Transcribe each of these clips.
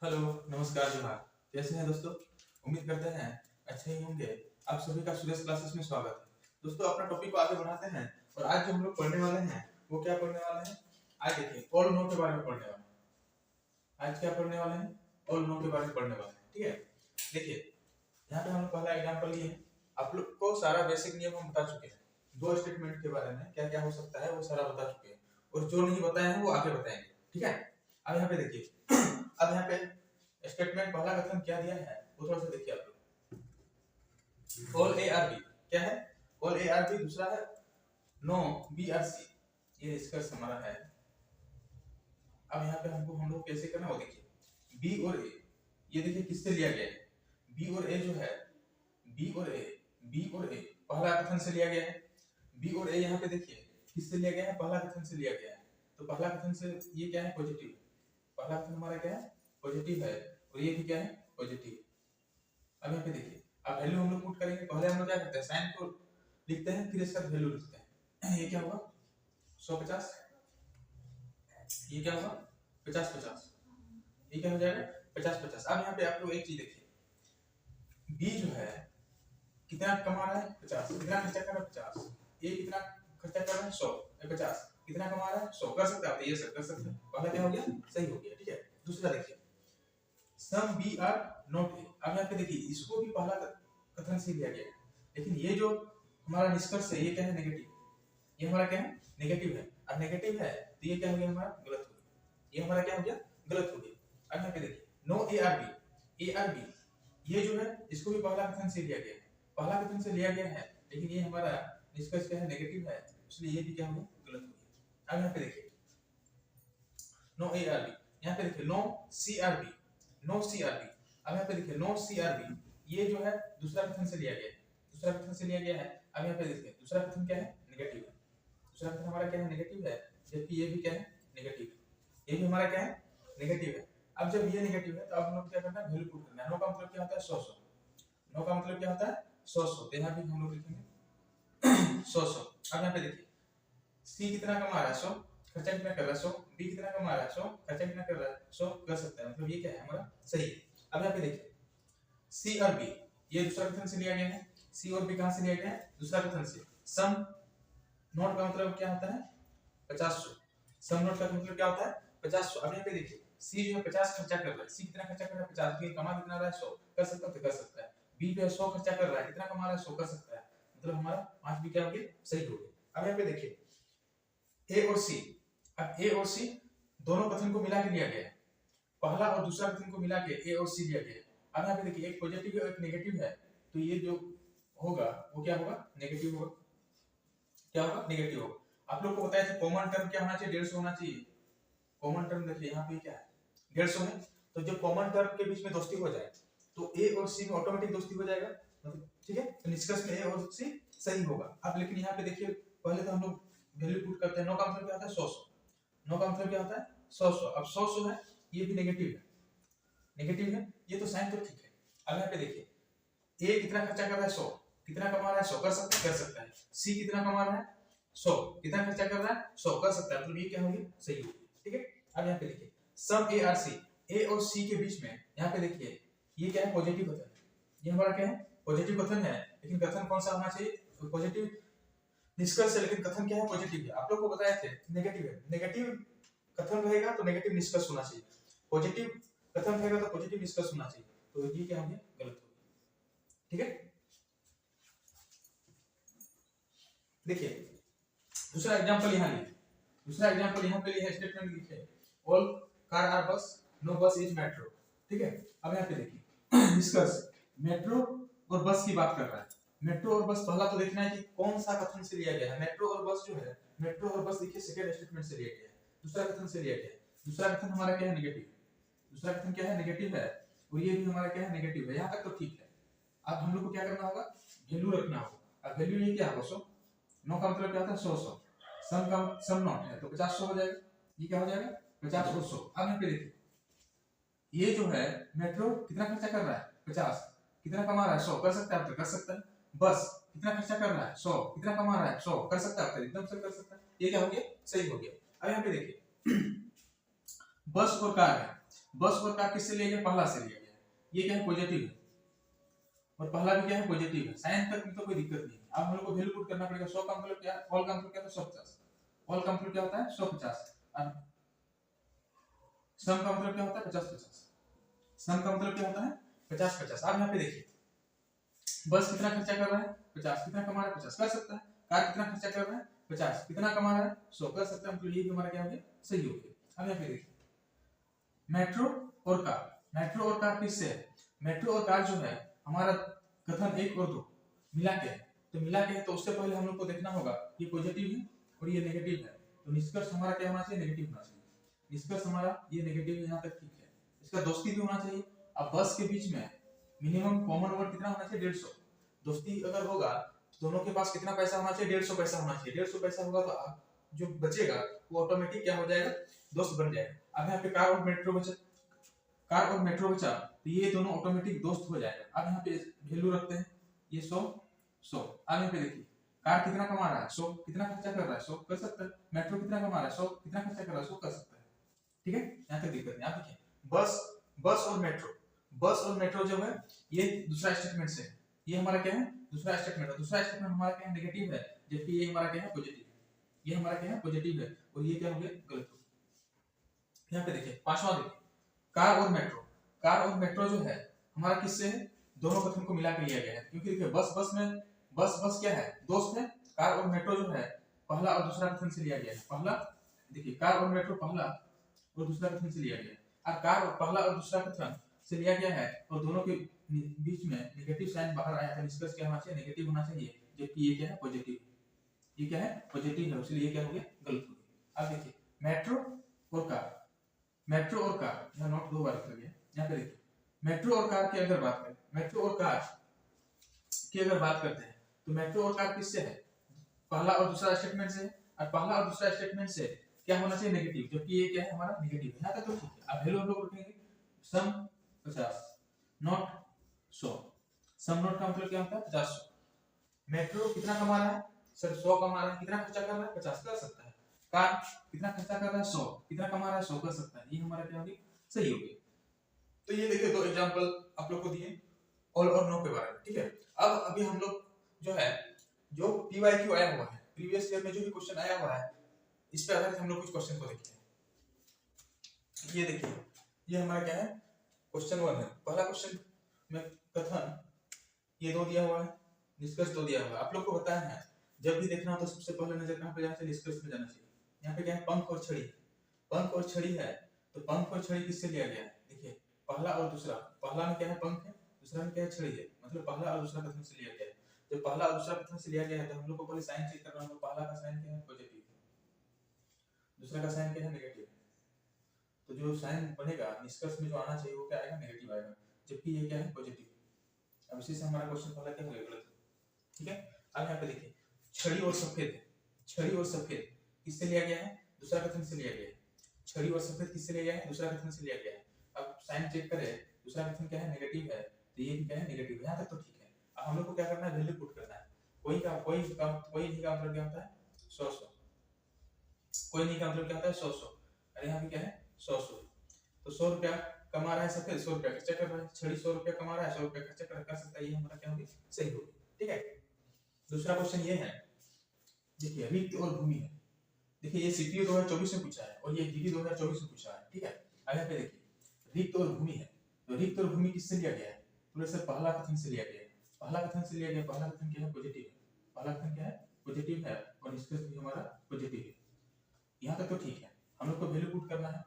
Hello, नमस्कार जोहार। कैसे हैं दोस्तों? उम्मीद करते हैं अच्छे ही होंगे। आप सभी का सुरेश क्लासेस में स्वागत है। दोस्तों अपना टॉपिक को आगे बढ़ाते हैं और आज जो हम लोग पढ़ने वाले हैं वो क्या पढ़ने वाले हैं? आज देखिए ऑल नो के बारे में पढ़ने वाले हैं। आज क्या पढ़ने वाले हैं? ऑल नो के बारे में पढ़ने वाले हैं। ठीक है, देखिए यहाँ पे हम लोग पहला एग्जाम्पल लिए हैं। आप लोग को सारा बेसिक नियम हम बता चुके हैं। दो स्टेटमेंट के बारे में क्या क्या हो सकता है वो सारा बता चुके हैं और जो नहीं बताए हैं वो आगे बताएंगे। ठीक है, अब यहाँ पे देखिए अब यहाँ पे स्टेटमेंट पहला कथन क्या दिया है वो थोड़ा सा देखिए आप लोग। ऑल ए आर बी क्या है? All A are B. दूसरा है नो बी आर सी, ये इसका हमारा है। अब यहाँ पे हमको हम लोग कैसे करना वो देखिए। बी और ए ये देखिए किससे लिया गया है? बी और ए जो है, बी और ए, बी और ए पहला कथन से लिया गया है। बी और ए यहाँ पे देखिए किससे लिया गया है? पहला कथन से लिया गया है। तो पहला कथन से ये क्या है? पॉजिटिव। पहला कथन हमारा क्या है? पॉजिटिव है और ये भी क्या है? पॉजिटिव। अब यहाँ पे देखिए अब वैल्यू हम लोग पुट करेंगे। पहले हम लोग क्या करते हैं? साइन को लिखते हैं फिर इसका वैल्यू लिखते हैं। ये क्या होगा? 150। ये क्या होगा? 50 50। ये क्या हो जाएगा? 50 50। अब यहाँ पे आप लोग एक चीज देखिए, बी जो है कितना कमा रहा है? 50। कितना खर्चा कर रहा है? 50। ए कितना खर्चा कर रहा है? 100। 50 कितना कमा रहा है? 100। कर सकते हैं आप, ये सब कर सकते हैं। पहला क्या हो गया? सही हो गया। ठीक है, दूसरा देखिए some B are not A. अब यहाँ पे देखिए इसको भी पहला कथन से लिया गया है, लेकिन ये जो हमारा निष्कर्ष है ये क्या है? नेगेटिव। ये हमारा क्या है? नेगेटिव है। अब नेगेटिव है तो ये क्या हो गया? हमारा गलत हो गया। ये हमारा क्या हो गया? गलत हो गया। अब यहाँ पे देखिए no A are B, A are B ये जो है इसको भी पहला कथन से लिया गया है। पहला कथन से लिया गया है लेकिन ये हमारा निष्कर्ष क्या है? नेगेटिव है, इसलिए ये भी क्या हो गया? गलत हो गया। अब यहाँ पे देखिए नो ए आर बी, यहाँ पे देखिए no C are B, no C are B. अब यहाँ पे देखिए नो सी आर बी ये जो है दूसरा कथन से लिया गया है। दूसरा कथन से लिया गया है। अब यहाँ पे देखिए दूसरा कथन क्या है? नेगेटिव है। दूसरा कथन हमारा क्या है? नेगेटिव है, जबकि ये भी क्या है? नेगेटिव है। ये भी हमारा क्या है? नेगेटिव है। अब जब ये नेगेटिव है तो अब हम लोग क्या करना है? वैल्यू पुट करना है। नो का मतलब क्या होता है? 100 100। नो का मतलब क्या होता है? 100 100। तो यहाँ भी हम लोग लिखेंगे 100 100। अब यहाँ पे देखिए सी कितना कमा रहा है? 100। खर्चा कितना कर रहा है? 100। बी कितना कमा रहा है? 100। खर्चा कितना कर रहा है? 100। कर सकता है, मतलब ये क्या है? हमारा सही। अब यहाँ पे देखिए सी और बी ये दूसरा कथन से लिया गया है। सी और बी कहां से लिया गया है? दूसरा कथन से। सम नोट का मतलब क्या होता है? 50 100। सम नोट का मतलब क्या होता है? 50 100। अब यहाँ पे देखिए सी जो है 50 खर्चा कर रहा है। सी कितना खर्चा कर रहा है? 50। बी कमा कितना रहा है? 100। कर सकता है तो कर सकता है। बी पे 100 खर्चा कर रहा है, कितना कमा रहा है? 100। कर सकता है, मतलब हमारा 5 भी क्या हो गया? सही हो गया। अब यहाँ पे देखिए ए और सी। अब ए और सी दोनों कथन को मिला के लिया गया है। पहला और दूसरा कथन को मिला के ए और सी लिया गया है। अब यहाँ पे देखिए एक पॉजिटिव है और एक नेगेटिव है, तो ये जो होगा वो क्या होगा? नेगेटिव होगा। क्या होगा? नेगेटिव होगा। आप लोग को बताया था कॉमन टर्म क्या होना चाहिए? 150 होना चाहिए। कॉमन टर्म देखिए यहाँ पे क्या है? 150 है। तो जब कॉमन टर्म के बीच में दोस्ती हो जाए तो ए और सी में ऑटोमेटिक दोस्ती हो जाएगा, मतलब ठीक है। तो निष्कर्ष में ए और सी सही होगा। अब लेकिन यहाँ पे देखिए पहले तो हम लोग वैल्यू पुट करते हैं। नो का मतलब क्या होता है? 100 100। नो का मतलब क्या होता है? 100 100। अब 100 100 है, ये भी नेगेटिव है। नेगेटिव है, ये तो साइन तो ठीक है। अब यहाँ पे देखिए ए कितना खर्चा कर रहा है? 100। कितना कमा रहा है? 100। कर सकता है? कर सकता है। सी कितना कमा रहा है? 100। कितना खर्चा कर रहा है? 100। कर सकता है, मतलब ये क्या होगी? सही होगी। ठीक है, अब यहाँ पे देखिए सम ए आर सी। ए और सी के बीच में यहाँ पे देखिए ये क्या है? पॉजिटिव कथन। ये हमारा क्या है? पॉजिटिव कथन है, लेकिन कथन कौन सा होना चाहिए? पॉजिटिव निष्कर्ष है, लेकिन कथन क्या है? पॉजिटिव है। आप लोग को बताए थे नेगेटिव है। नेगेटिव कथन रहेगा तो नेगेटिव निष्कर्ष होना चाहिए, पॉजिटिव कथन रहेगा तो पॉजिटिव निष्कर्ष होना चाहिए। तो ये क्या हो गया? गलत हो गया। ठीक है, देखिए दूसरा एग्जांपल यहाँ लिखे। दूसरा एग्जांपल यहाँ पे लिखे, स्टेटमेंट लिखे ऑल कार आर बस, नो बस इज मेट्रो। ठीक है, अब यहाँ पे देखिए निष्कर्ष मेट्रो और बस की बात कर रहा है। मेट्रो और बस पहला तो देखना है कि कौन सा कथन से लिया गया है। मेट्रो और बस जो है, मेट्रो और बस देखिए सेकंड स्टेटमेंट से लिया गया है, दूसरा कथन से लिया गया है। दूसरा कथन हमारा क्या है? नेगेटिव। दूसरा कथन क्या है? नेगेटिव है, और ये भी हमारा क्या है? नेगेटिव है। यहाँ तक तो ठीक है। अब हम लोग को क्या करना होगा? वैल्यू रखना होगा। अब वैल्यू ये क्या होगा? 100। नो का मतलब क्या होता है? 100 100। सम का सम नॉट है तो 50 100 हो जाएगा। ये क्या हो जाएगा? 50 और 100। अब यहाँ पे देखिए ये जो है मेट्रो कितना खर्चा कर रहा है? 50। कितना कमा रहा है? 100। कर सकता है? कर सकता है। बस कितना खर्चा कर रहा है? 100। कितना कमा रहा है? 100। कर सकता है? एकदम से कर सकता है। ये क्या हो गया? सही हो गया। अब यहाँ पे देखिए बस और कार है। बस और कार किससे लिया गया, पहला से लिया गया। ये क्या है, पॉजिटिव है, और पहला भी क्या है, पॉजिटिव है। साइन तक में तो कोई दिक्कत नहीं है। अब हम लोग को वैल्यू पुट करना पड़ेगा। 100 का मतलब क्या, ऑल का मतलब क्या होता है, 150। ऑल का मतलब क्या होता है, 150। और सम का मतलब क्या होता है, 50-50। सम का मतलब क्या होता है, 50-50। अब यहाँ पे देखिए, बस कितना खर्चा कर रहा है, 50। कितना कमा रहा है, 50 कर सकता है। कार कितना खर्चा कर रहा है, 50। कितना कमा रहा है, 100 कर सकता है। मतलब ये भी हमारा क्या हो गया, सही हो गया। अब यहाँ पे देखिए, मेट्रो और कार, मेट्रो और कार किससे है, मेट्रो और कार जो है हमारा कथन 1 और 2 मिला के है। तो मिला के है तो उससे पहले हम लोग को देखना होगा ये पॉजिटिव है और ये नेगेटिव है। तो निष्कर्ष हमारा क्या होना चाहिए, नेगेटिव होना चाहिए। निष्कर्ष हमारा ये नेगेटिव है, यहाँ तक ठीक है। इसका दोस्ती भी होना चाहिए। अब बस के बीच में मिनिमम कॉमन वर्ड कितना होना चाहिए, 150। दोस्ती अगर होगा तो दोनों के पास कितना पैसा होना चाहिए, 150 पैसा होना चाहिए। 150 पैसा होगा तो जो बचेगा वो ऑटोमेटिक क्या हो जाएगा, दोस्त बन जाएगा। अब यहाँ पे कार और मेट्रो बचा, कार और मेट्रो बचा, तो ये दोनों ऑटोमेटिक दोस्त हो जाएगा। अब यहाँ पे वैल्यू रखते हैं, ये 100। अब यहाँ पे देखिए, कार कितना कमा रहा है, 100। कितना खर्चा कर रहा है, 100 कर सकता है। मेट्रो कितना कमा रहा है, 100। कितना खर्चा कर रहा है, 100 कर सकता है। ठीक है, यहाँ तक दिक्कत नहीं। आप देखिए, बस और मेट्रो, बस और मेट्रो जो है ये दूसरा स्टेटमेंट से, ये हमारा क्या है, दूसरा स्टेटमेंट है। दूसरा स्टेटमेंट हमारा क्या है, नेगेटिव है, जबकि ये हमारा क्या है, पॉजिटिव है। ये हमारा क्या है, पॉजिटिव है, और ये क्या हो गया, गलत हो गया। यहाँ पे देखिए, पांचवा देखिए, कार और मेट्रो, कार और मेट्रो जो है हमारा किससे है, दोनों कथन को मिला के लिया गया है। क्योंकि देखिए बस में बस क्या है, दोस्त है। कार और मेट्रो जो है पहला और दूसरा कथन से लिया गया है। पहला देखिए, कार और मेट्रो पहला और दूसरा कथन से लिया गया है। और कार और पहला और दूसरा कथन से लिया गया है और दोनों के बीच में नेगेटिव साइन बाहर आया है। निष्कर्ष क्या होना चाहिए, नेगेटिव होना चाहिए, जबकि ये क्या है, पॉजिटिव। ये क्या है, पॉजिटिव है, इसलिए ये क्या हो गया, गलत हो गया। अब देखिए, मेट्रो और कार, मेट्रो और कार, यहाँ नोट 2 बार लिखा गया। यहाँ पे देखिए, मेट्रो और कार की अगर बात करें, मेट्रो और कार की अगर बात करते हैं तो मेट्रो और कार किससे है, पहला और दूसरा स्टेटमेंट से। और पहला और दूसरा स्टेटमेंट से क्या होना चाहिए, नेगेटिव, जबकि ये क्या है, हमारा नेगेटिव है। यहाँ तक तो ठीक है। अब वैल्यू हम लोग रखेंगे, सम 50 नॉट 100। सम नॉट का मतलब क्या होता है, 50-100। मेट्रो कितना कमा रहा है सर, 100 कमा रहा है। कितना खर्चा कर रहा है, 50 कर सकता है। कार कितना खर्चा कर रहा है, 100। कितना कमा रहा है, 100 कर सकता है। ये हमारा क्या हो गया, सही हो गया। तो ये देखिए 2 एग्जांपल आप लोग को दिए ऑल और नो के बारे में। ठीक है, अब अभी हम लोग जो है, जो पीवाईक्यू आया हुआ है, प्रीवियस ईयर में जो भी क्वेश्चन आया हुआ है, इस पे आधारित हम लोग कुछ क्वेश्चन को देखते हैं। ये देखिए, ये हमारा क्या है, क्वेश्चन 1 है। पहला क्वेश्चन में कथन ये 2 दिया हुआ है, निष्कर्ष 2 दिया हुआ है। आप लोग को बताया है जब भी देखना हो तो सबसे पहले नजर कहां पे जाना चाहिए, निष्कर्ष में जाना चाहिए। यहाँ पे क्या है, पंख और छड़ी, पंख और छड़ी है। तो पंख और छड़ी किससे लिया गया है, देखिए पहला और दूसरा। पहला में क्या है, पंख है, दूसरा में क्या है, छड़ी है। मतलब पहला और दूसरा कथन से लिया गया है। जब पहला और दूसरा कथन से लिया गया है तो हम लोग को पहले साइन चेक करना होगा। पहला का साइन क्या है, पॉजिटिव, दूसरा का साइन क्या है, नेगेटिव। तो जो साइन बनेगा निष्कर्ष में जो आना चाहिए वो क्या आएगा, नेगेटिव आएगा, जबकि ये क्या है, पॉजिटिव। अब इसी से हमारा क्वेश्चन पहला क्या हो गया, गलत। ठीक है, अब यहाँ पे देखिए, छड़ी और सफेद, छड़ी और सफेद किससे लिया गया है, दूसरा कथन से लिया गया है। छड़ी और सफेद किससे लिया गया है, दूसरा कथन से लिया गया है। अब साइन चेक करें, दूसरा कथन क्या है, नेगेटिव है, तो ये भी क्या है, नेगेटिव। यहाँ तक तो ठीक है। अब हम लोग को क्या करना है, वैल्यू पुट करना है। कोई नहीं का मतलब क्या होता है, 100-100। कोई नहीं का मतलब क्या होता है, 100-100। अरे यहाँ पे क्या है, 100-100। तो 100 रुपया कमा रहा है सफेद, 100 रुपया खर्चा कर रहा है। छड़ी 100 रुपया कमा रहा है, 100 रुपया खर्चा कर सकता है। ये हमारा क्या होगी, सही होगी। ठीक है, दूसरा क्वेश्चन ये है, देखिए रिक्त और भूमि है। देखिए ये सीपीयू 2024 में पूछा है और ये जीडी 2024 में पूछा है। ठीक है, अब यहाँ पे देखिए, रिक्त और भूमि है। तो रिक्त और भूमि किससे लिया गया है, तो सर पहला कथन से लिया गया है। पहला कथन से लिया गया, पहला कथन क्या है, पॉजिटिव है। पहला कथन क्या है, पॉजिटिव है, और निष्कर्ष भी हमारा पॉजिटिव है। यहाँ तक तो ठीक है। हम लोग को वैल्यू पुट करना है।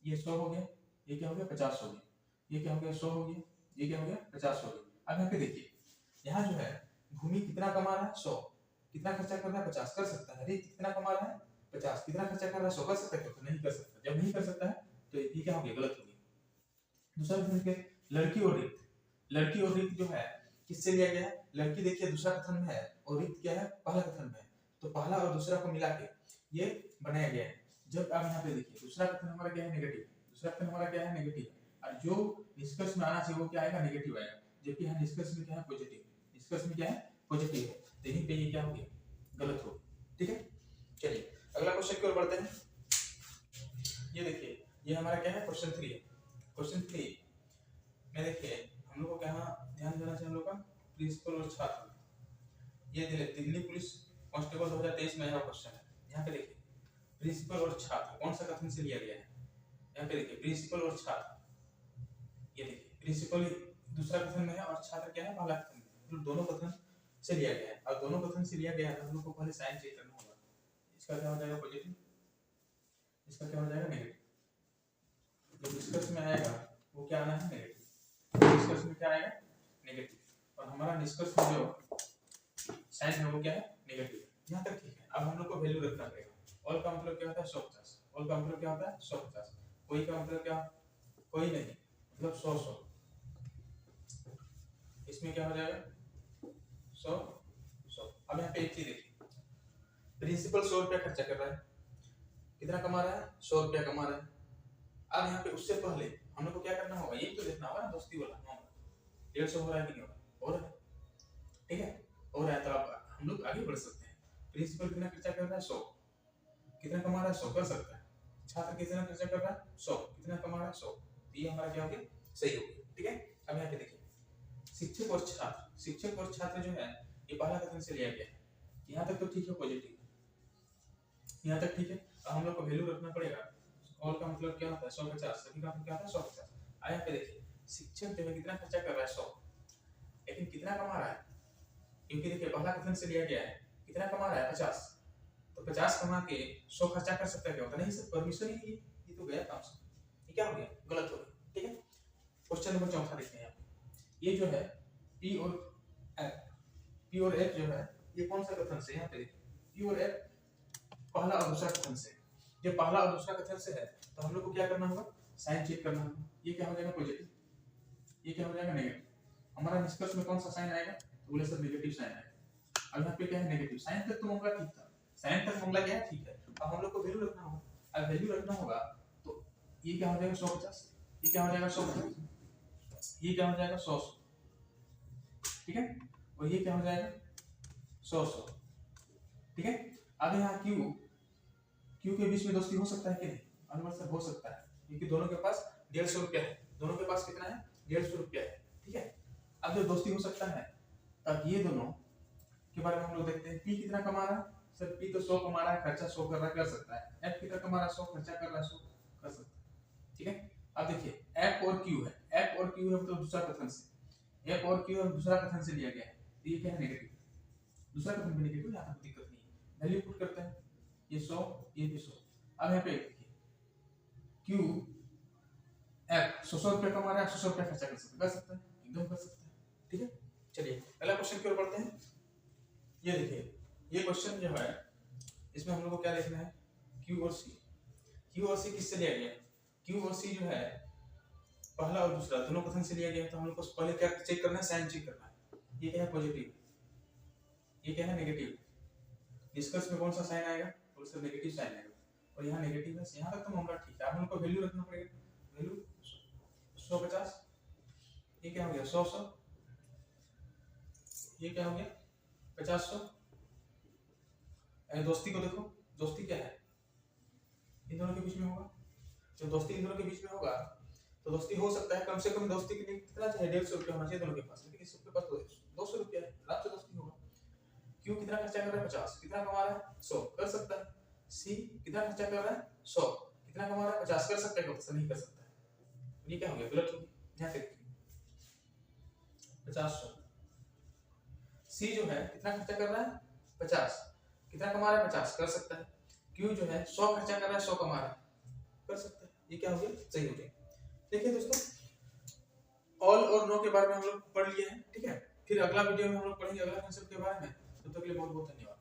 ये 100 हो गया, ये क्या हो गया, 50 हो गया। ये क्या हो गया, 100 हो गया, ये क्या हो गया, 50 हो गया। अब यहाँ पे देखिए, यहाँ जो है भूमि कितना कमा रहा है, 100। कितना खर्चा कर रहा है, 50 कर सकता है। रिक्त कितना कमा रहा है, 50। कितना खर्चा कर रहा है, 100 कर सकता है, तो नहीं कर सकता। जब नहीं कर सकता है तो ये क्या हो गया, गलत हो गया। दूसरा कथन के लड़की और रिक्त, लड़की और रिक्त जो है किससे लिया गया है, लड़की देखिए दूसरा कथन में है और रिक्त क्या है, पहला कथन में है। तो पहला और दूसरा को मिला के ये बनाया गया है। जब आप यहाँ पे देखिए, दूसरा कथन हमारा क्या है, नेगेटिव। दूसरा कथन हमारा क्या है, नेगेटिव। और जो निष्कर्ष में आना चाहिए वो क्या आएगा, नेगेटिव आएगा, जबकि यहाँ निष्कर्ष में क्या है, पॉजिटिव। निष्कर्ष में क्या है, पॉजिटिव है। तो यहीं पे ये क्या हो गया, गलत हो। ठीक है, चलिए अगला क्वेश्चन की ओर बढ़ते हैं। ये देखिए, ये हमारा क्या है, क्वेश्चन 3 है। क्वेश्चन 3 में देखिए हम लोग को क्या ध्यान देना चाहिए हम लोग का प्रिंसिपल और छात्र। ये दिल्ली पुलिस कांस्टेबल 2023 में आया क्वेश्चन है। यहाँ पे देखिए प्रिंसिपल और छात्र कौन सा कथन से लिया गया है। यहाँ पे देखिए प्रिंसिपल और छात्र, ये देखिए प्रिंसिपल दूसरा कथन में है और छात्र क्या है पहला कथन में, मतलब दोनों कथन से लिया गया है। और दोनों कथन से लिया गया है हम लोग को पहले साइन चेक करना होगा। इसका क्या हो जाएगा पॉजिटिव, इसका क्या हो जाएगा नेगेटिव। जो निष्कर्ष में आएगा वो क्या आना है नेगेटिव, निष्कर्ष में क्या आएगा नेगेटिव। और हमारा निष्कर्ष में जो साइन है वो क्या है नेगेटिव। यहाँ तक ठीक है। अब हम लोग को वैल्यू रखना पड़ेगा। ऑल का मतलब क्या होता है 150, ऑल का मतलब क्या होता है 150, कोई का मतलब क्या, कोई नहीं मतलब 100। इसमें क्या हो जाएगा 100। अब यहाँ पे एक चीज देखिए, प्रिंसिपल 100 रुपया खर्चा कर रहा है, कितना कमा रहा है 100 रुपया कमा रहा है। अब यहाँ पे उससे पहले हम लोग को क्या करना होगा, ये तो देखना होगा ना दोस्ती वाला मामला 150 हो रहा है कि नहीं हो रहा है, हो रहा है, ठीक है हो रहा है। तो अब हम लोग आगे बढ़ सकते हैं। प्रिंसिपल कितना खर्चा कर रहा है 100, कितना कमा रहा है 100 कर सकता है। छात्र कितना खर्चा कर रहा है 100, कितना कमा रहा है 100। तो ये हमारा क्या हो गया सही हो गया, ठीक है। अब यहाँ पे देखिए शिक्षक और छात्र, शिक्षक और छात्र जो है ये पहला कथन से लिया गया है। यहाँ तक तो ठीक है पॉजिटिव, यहाँ तक ठीक है। अब हम लोग को वैल्यू रखना पड़ेगा। ऑल का मतलब क्या होता है 150, सभी का मतलब क्या होता है 150। अब यहाँ पे देखिए शिक्षक जो है कितना खर्चा कर रहा है 100, लेकिन कितना कमा रहा है, क्योंकि देखिए पहला कथन से लिया गया है, कितना कमा रहा है 50। तो 50 कमा के 100 खर्चा कर सकता है क्या होता नहीं सर, परमिशन ही नहीं है, ये तो गया काम से, ये क्या हो गया गलत हो गया, ठीक है। क्वेश्चन नंबर 4 देखते हैं यहाँ पे। ये जो है P और F, P और F जो है ये कौन सा कथन से, यहाँ पे देखिए P और F पहला और दूसरा कथन से। ये पहला और दूसरा कथन से है तो हम लोग को क्या करना होगा साइन चेक करना होगा। ये क्या हो जाएगा पॉजिटिव, ये क्या हो जाएगा नेगेटिव। हमारा निष्कर्ष में कौन सा साइन आएगा, तो बोले सर नेगेटिव साइन आएगा। अब यहाँ पे क्या है नेगेटिव साइन तक तो मामला ठीक था, साइन तक मामला क्या है ठीक है। अब हम लोग को वैल्यू रखना होगा। अब वैल्यू रखना होगा तो ये क्या हो जाएगा 150, ये क्या हो जाएगा 150, ये क्या हो जाएगा 100, ठीक है। और ये क्या हो जाएगा 100, ठीक है। अब यहाँ क्यू के बीच में दोस्ती हो सकता है कि नहीं, अनुवर्त हो सकता है, क्योंकि दोनों के पास 150 रुपया है, दोनों के पास कितना है 150 रुपया है, ठीक है। अब जो दोस्ती हो सकता है तब ये दोनों के बारे में हम लोग देखते हैं। पी कितना कमा रहा है सर, पी तो 100 कमा रहा है, खर्चा 100 कर रहा है, कर सकता है। एफ कितना कमा रहा है 100, खर्चा कर रहा है 100, कर सकता है, ठीक है। अब देखिए एफ और क्यू है, एफ और क्यू है मतलब दूसरा कथन से, एफ और क्यू दूसरा कथन से लिया गया है, तो ये क्या है नेगेटिव, दूसरा कथन भी नेगेटिव, यहाँ पर दिक्कत नहीं है। वैल्यू पुट करते हैं, ये 100 ये भी 100। अब यहाँ पे देखिए क्यू एफ 100 रुपये कमा रहा है, 100 रुपये खर्चा कर सकता है, एकदम कर सकता है, ठीक है। चलिए अगला क्वेश्चन की ओर बढ़ते हैं। ये देखिए ये क्वेश्चन जो है इसमें हम लोग को क्या देखना है क्यू और सी। क्यू और सी किससे लिया गया, क्यू और सी जो है पहला और दूसरा दोनों कथन से लिया गया। तो हम लोग को पहले क्या चेक करना है साइन चेक करना है। ये क्या है पॉजिटिव, ये क्या है नेगेटिव। निष्कर्ष में कौन सा साइन आएगा, तो उससे नेगेटिव साइन आएगा। और यहाँ नेगेटिव है, यहाँ तक तो मामला ठीक है। अब हम लोग को वैल्यू रखना पड़ेगा, वैल्यू 150, ये क्या हो गया 100, ये क्या हो गया 50। दोस्ती को देखो, दोस्ती क्या है इन दोनों के बीच में होगा, जब दोस्ती इन दोनों के बीच में होगा तो दोस्ती हो सकता है कम से कम दोस्ती के लिए कितना चाहिए 150 रुपया होना चाहिए दोनों के पास, लेकिन इसके पास तो 200 रुपया है, आराम से दोस्ती होगा। क्यों कितना खर्चा कर रहा है 50, कितना कमा रहा है 100, कर सकता है। सी कितना खर्चा कर रहा है 100, कितना कमा रहा है 50, कर सकता है क्या, नहीं कर सकता है। ये क्या हो गया गलत हो गया। यहाँ पे 50 100, सी जो है कितना खर्चा कर रहा है 50, कितना कमा रहा है 50, कर सकता है। क्यू जो है 100 खर्चा कर रहा है 100 कमा रहा है, कर सकता है। ये क्या हो गया सही हो गया। देखिए दोस्तों ऑल और नो के बारे में हम लोग पढ़ लिए हैं, ठीक है। फिर अगला वीडियो में हम लोग पढ़ेंगे अगला कॉन्सेप्ट के बारे में। तब तक के लिए बहुत बहुत धन्यवाद।